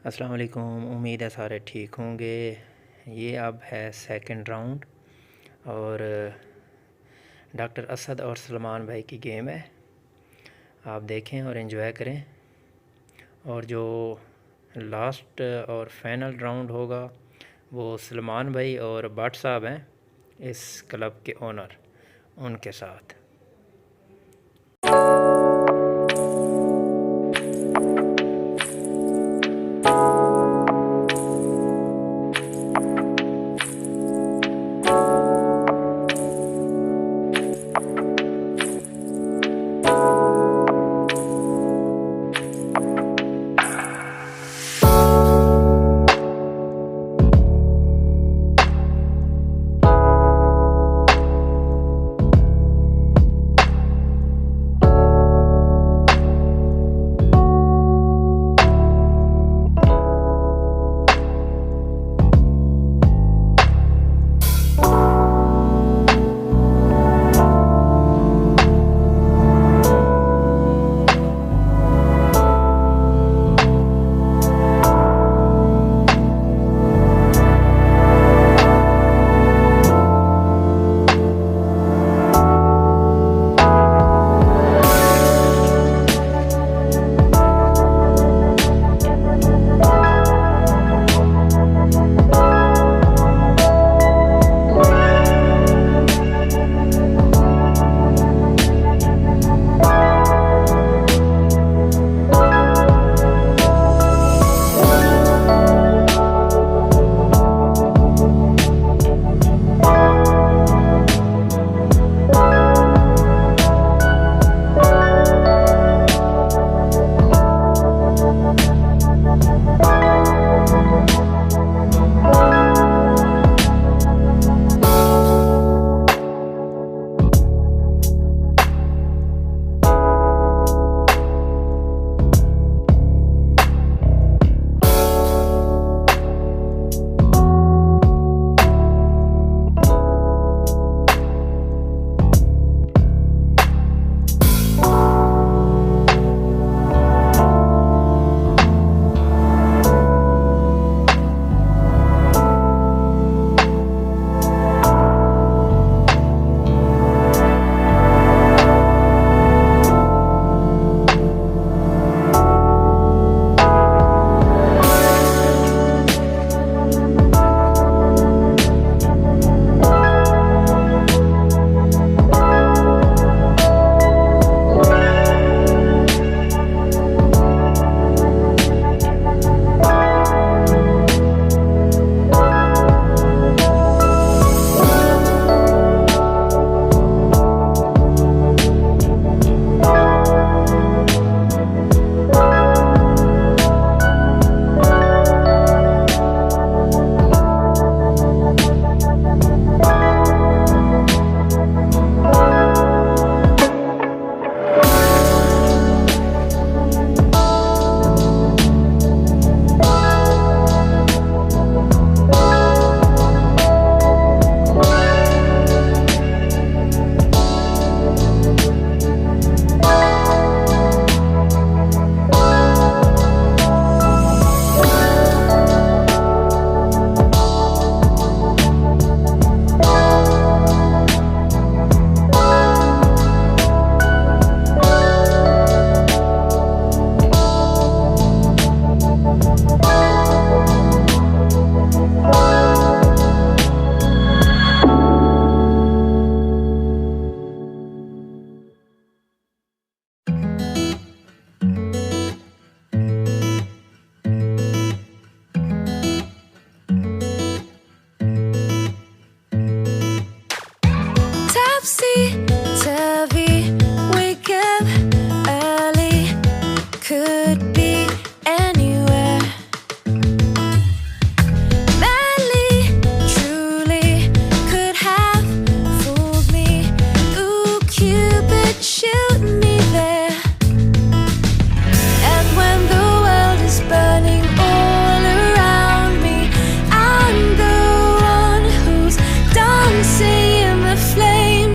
अस्सलाम वालेकुम। उम्मीद है सारे ठीक होंगे। ये अब है सेकंड राउंड और डॉक्टर असद और सलमान भाई की गेम है। आप देखें और एंजॉय करें। और जो लास्ट और फाइनल राउंड होगा वो सलमान भाई और भट्ट साहब हैं, इस क्लब के ओनर, उनके साथ। Could be anywhere. Madly, truly could have fooled me. Ooh, Cupid should